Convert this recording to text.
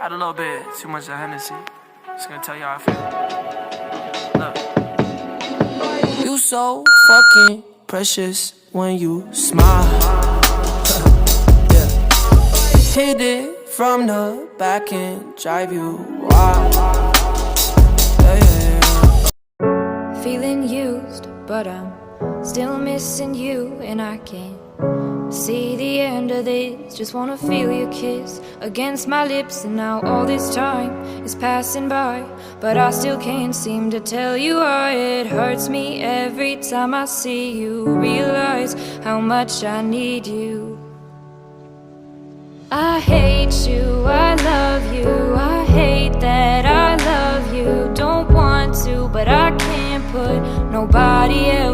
Had a little bit too much of Hennessy. Just gonna tell you how I feel. Look. You so fucking precious when you smile. Yeah. Hit it from the back and drive you wild. Yeah, yeah, yeah. Feeling used, but I'm still missing you, and I can't see the end of this. Just wanna feel your kiss against my lips, and now all this time is passing by, but I still can't seem to tell you why. It hurts me every time I see you, realize how much I need you. I hate you, I love you, I hate that I love you. Don't want to, but I can't put nobody else